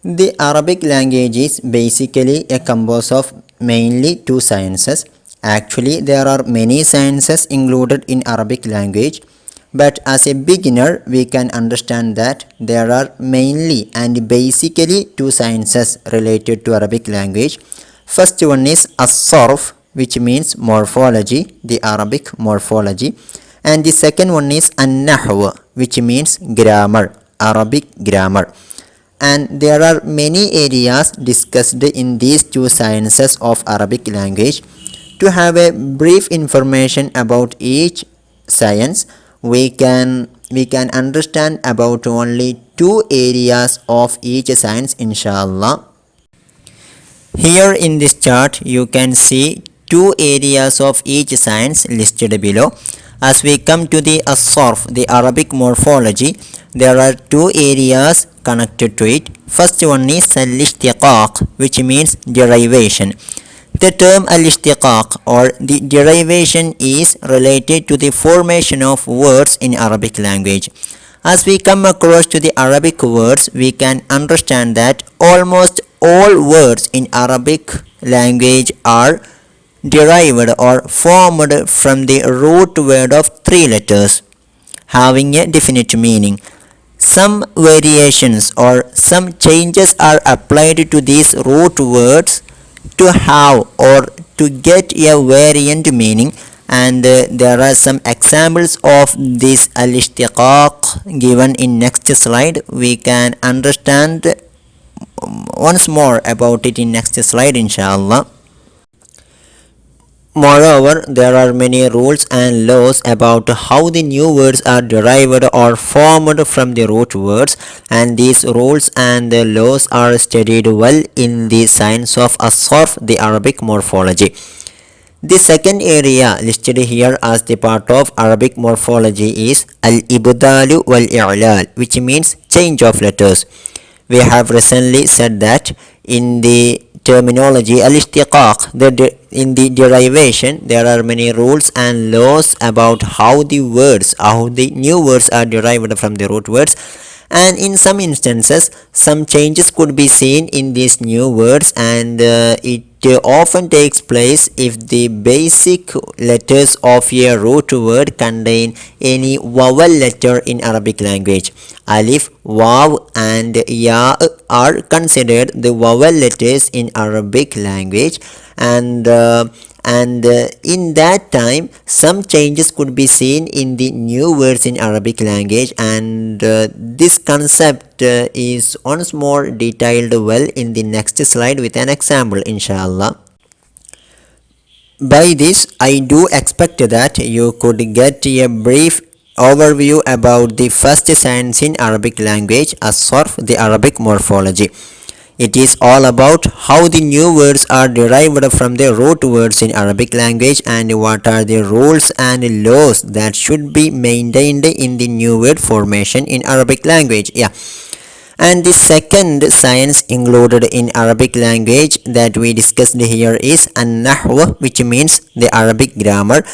The Arabic language is basically a composed of mainly two sciences. Actually, there are many sciences included in Arabic language, but as a beginner, we can understand that there are mainly and basically two sciences related to Arabic language. First one is as-sarf, which means morphology, the Arabic morphology, and the second one is an-nahw, which means grammar, Arabic grammar. And there are many areas discussed in these two sciences of Arabic language. To have a brief information about each science, we can understand about only two areas of each science, inshallah. Here in this chart you can see two areas of each science listed below. As we come to the as-sarf, the Arabic morphology, there are two areas connected to it. First one is al-ishtiqaq, which means derivation. The term al-ishtiqaq or the derivation is related to the formation of words in Arabic language. As we come across to the Arabic words, we can understand that almost all words in Arabic language are derived or formed from the root word of three letters, having a definite meaning. Some variations or some changes are applied to these root words to have or to get a variant meaning, and there are some examples of this al-ishtiqaq given in next slide. We can understand once more about it in next slide, inshallah. Moreover, there are many rules and laws about how the new words are derived or formed from the root words, and these rules and laws are studied well in the science of as-sarf, the Arabic morphology. The second area listed here as the part of Arabic morphology is al-ibdalu wal-i'lal, which means change of letters. We have recently said that in the terminology al-ishtiqaq, in the derivation, there are many rules and laws about how the new words are derived from the root words, and in some instances some changes could be seen in these new words, and it often takes place if the basic letters of a root word contain any vowel letter in Arabic language. Alif, Waw and Ya are considered the vowel letters in Arabic language, and in that time some changes could be seen in the new words in Arabic language, and this concept is once more detailed well in the next slide with an example, inshallah. By this, I do expect that you could get a brief overview about the first science in Arabic language, as-sarf, the Arabic morphology. It is all about how the new words are derived from the root words in Arabic language, and what are the rules and laws that should be maintained in the new word formation in Arabic language. And the second science included in Arabic language that we discussed here is an-nahw, which means the Arabic grammar,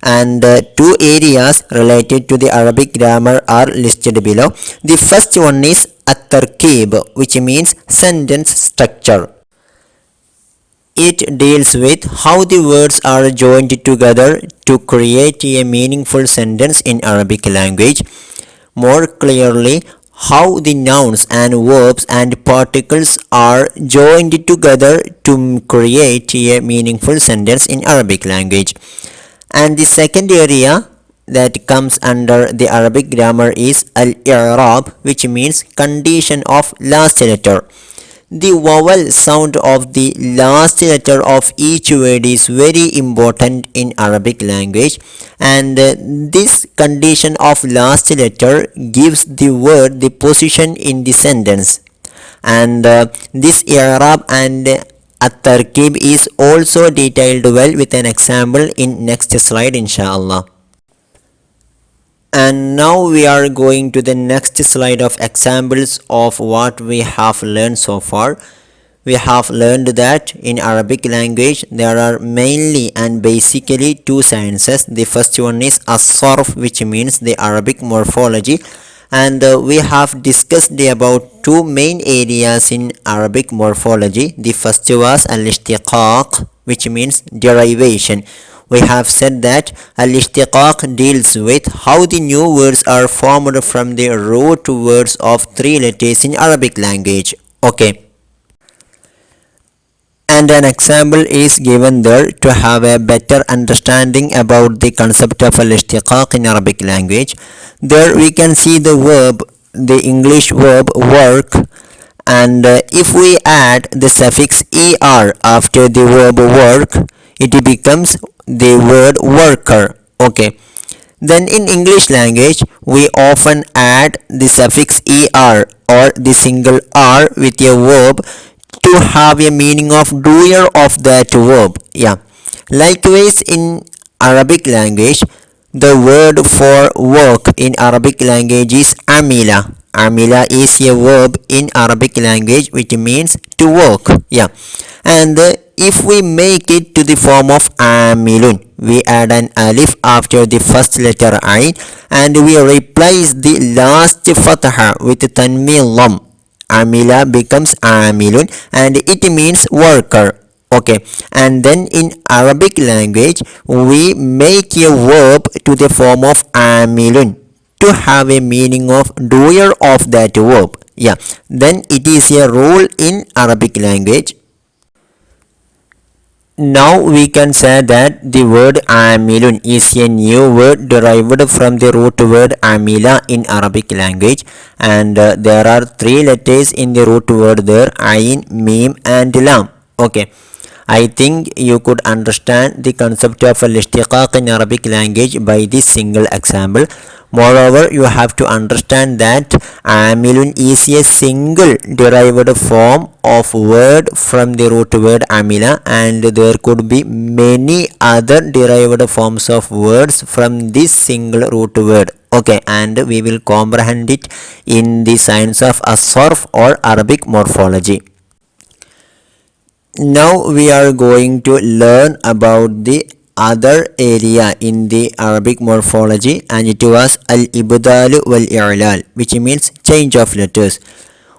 and two areas related to the Arabic grammar are listed below. The first one is at-tarkib, which means sentence structure. It deals with how the words are joined together to create a meaningful sentence in Arabic language. More clearly, how the nouns and verbs and particles are joined together to create a meaningful sentence in Arabic language. And the second area that comes under the Arabic grammar is al-i'rab, which means condition of last letter. The vowel sound of the last letter of each word is very important in Arabic language, and this condition of last letter gives the word the position in the sentence, and this i'rab and at-tarkib is also detailed well with an example in next slide, inshallah. And now we are going to the next slide of examples of what we have learned so far. We have learned that in Arabic language there are mainly and basically two sciences. The first one is as-sarf, which means the Arabic morphology, and we have discussed about two main areas in Arabic morphology. The first was al-ishtiqaq, which means derivation. We have said that al-ishtiqaq deals with how the new words are formed from the root words of three letters in Arabic language. Okay. And an example is given there to have a better understanding about the concept of al-ishtiqaq in Arabic language. There we can see the verb, the English verb work, and if we add the suffix er after the verb work, it becomes the word worker. Okay. Then in English language, we often add the suffix er or the single r with a verb to have a meaning of doer of that verb. Yeah. Likewise in Arabic language, the word for work in Arabic language is amila. Amila is a verb in Arabic language which means to work. Yeah. And if we make it to the form of amilun, we add an alif after the first letter ain and we replace the last fatha with tanween lam. Amila becomes amilun and it means worker. Okay, and then in Arabic language we make a verb to the form of amilun to have a meaning of doer of that verb. Yeah, then it is a rule in Arabic language. Now we can say that the word amilun is a new word derived from the root word amila in Arabic language, and there are three letters in the root word there, ain, mim and lam. Okay, I think you could understand the concept of al-ishtiqaq in Arabic language by this single example. Moreover, you have to understand that amilun is a single derived form of word from the root word amila, and there could be many other derived forms of words from this single root word. Okay, and we will comprehend it in the science of as-sarf or Arabic morphology. Now we are going to learn about the other area in the Arabic morphology, and it was al-ibdal wal-i'lal, which means change of letters.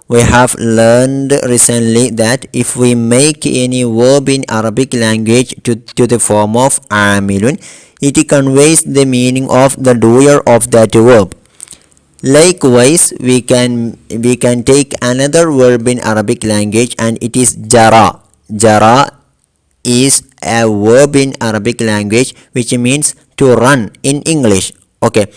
We have learned recently that if we make any verb in Arabic language to the form of amilun, it conveys the meaning of the doer of that verb. Likewise, we can take another verb in Arabic language, and it is jara. Jara is a verb in Arabic language which means to run in English. Okay,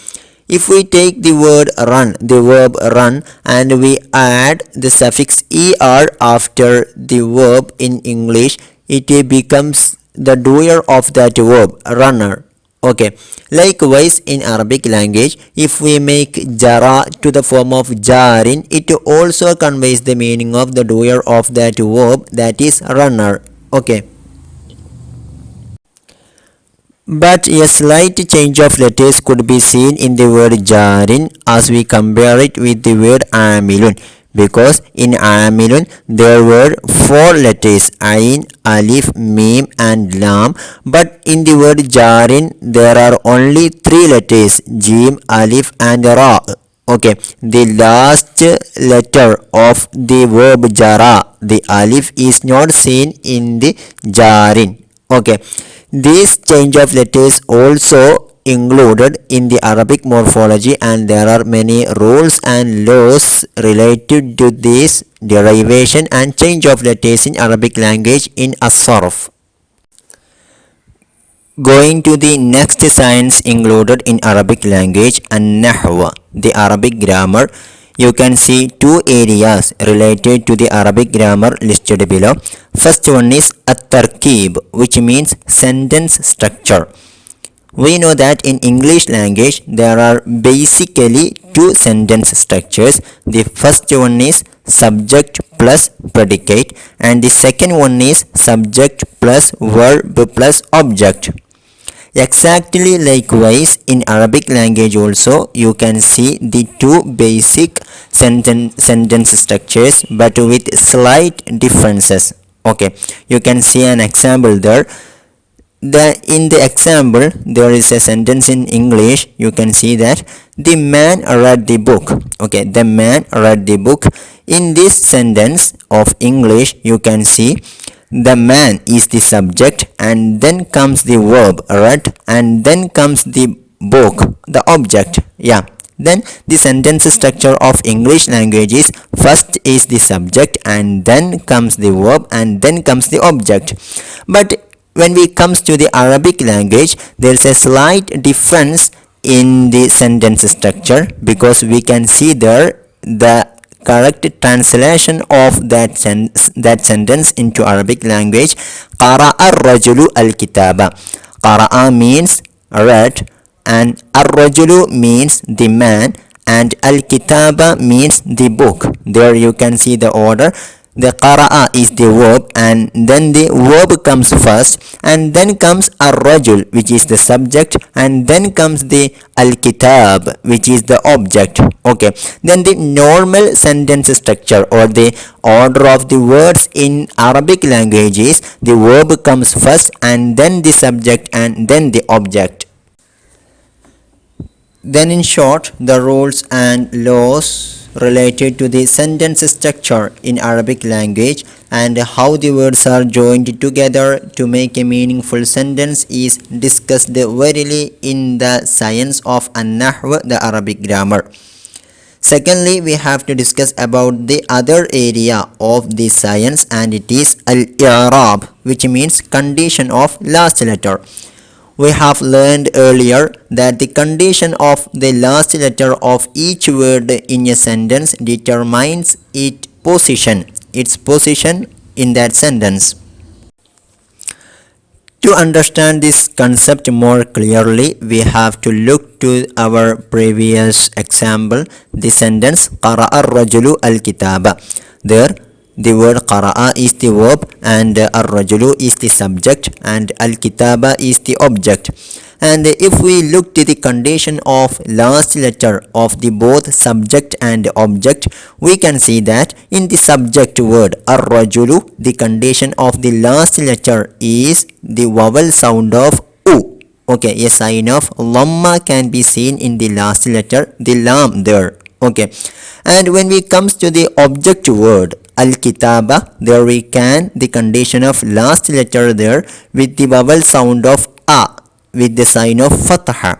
if we take the word run, the verb run, and we add the suffix er after the verb in English, it becomes the doer of that verb, runner. Okay, likewise in Arabic language, if we make jara to the form of jarin, it also conveys the meaning of the doer of that verb, that is runner. Okay, but a slight change of letters could be seen in the word jarin as we compare it with the word amilun, because in amilun there were four letters, ain, alif, mim and lam, but in the word jarin there are only three letters, jim, alif and ra. Okay, the last letter of the verb jara, the alif, is not seen in the jarin. Okay, this change of letters also included in the Arabic morphology, and there are many rules and laws related to this derivation and change of letters in Arabic language in as-sarf. Going to the next science included in Arabic language, an-nahw, the Arabic grammar. You can see two areas related to the Arabic grammar listed below. First one is at-tarkib, which means sentence structure. We know that in English language there are basically two sentence structures. The first one is subject plus predicate, and the second one is subject plus verb plus object. Exactly likewise in Arabic language also you can see the two basic sentence structures, but with slight differences. Okay, you can see an example there. in the example, there is a sentence in English. You can see that the man read the book. Okay, the man read the book. In this sentence of English, you can see the man is the subject, and then comes the verb read, and then comes the book, the object. Yeah. Then the sentence structure of English language is first is the subject, and then comes the verb, and then comes the object. But when we comes to the Arabic language, there is a slight difference in the sentence structure, because we can see there the correct translation of that sentence into Arabic language. Qara'a ar-rajulu al-kitaba. Qara'a means read, and ar-rajulu means the man, and al-kitaba means the book. There you can see the order. The qara'a is the verb, and then the verb comes first, and then comes ar-rajul, which is the subject, and then comes the al-kitab, which is the object. Okay, then the normal sentence structure or the order of the words in Arabic language is the verb comes first, and then the subject, and then the object. Then in short, the rules and laws related to the sentence structure in Arabic language and how the words are joined together to make a meaningful sentence is discussed thoroughly in the science of An-Nahw, the Arabic grammar. Secondly, we have to discuss about the other area of this science, and it is Al-I'rab, which means condition of last letter. We have learned earlier that the condition of the last letter of each word in a sentence determines its position in that sentence. To understand this concept more clearly, we have to look to our previous example, the sentence Qara'a ar-rajulu al-kitaba. There, the word qara'a is the verb, and ar-rajulu is the subject, and al-kitaba is the object. And if we look to the condition of last letter of the both subject and object, we can see that in the subject word ar-rajulu, the condition of the last letter is the vowel sound of u. Okay, a sign of lamma can be seen in the last letter, the lam there. Okay, and when we comes to the object word al-kitaba, there we can the condition of last letter there with the vowel sound of a with the sign of fatha.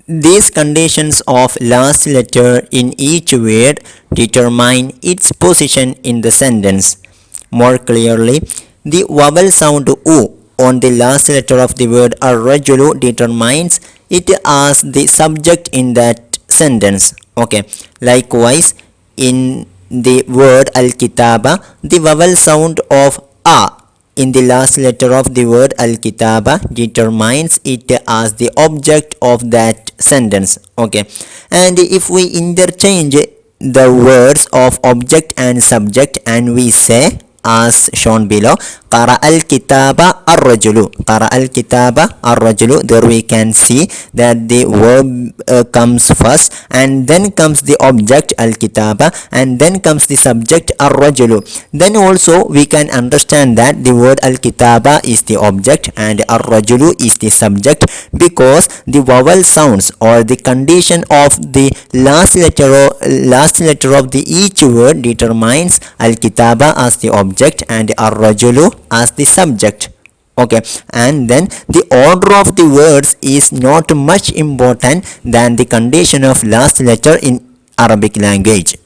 These conditions of last letter in each word determine its position in the sentence. More clearly, the vowel sound u on the last letter of the word ar-rajulu determines it as the subject in that sentence. Okay, likewise in the word al-kitaba, the vowel sound of a in the last letter of the word al-kitaba determines it as the object of that sentence. Okay, and if we interchange the words of object and subject and we say as shown below, qara al-kitaba ar-rajulu, qara al-kitaba ar-rajulu, there we can see that the verb comes first, and then comes the object al-kitaba, and then comes the subject ar-rajulu. Then also we can understand that the word al-kitaba is the object and ar-rajulu is the subject, because the vowel sounds or the condition of the last letter of the each word determines al-kitaba as the object and ar-rajulu as the subject. Okay, and then the order of the words is not much important than the condition of last letter in Arabic language.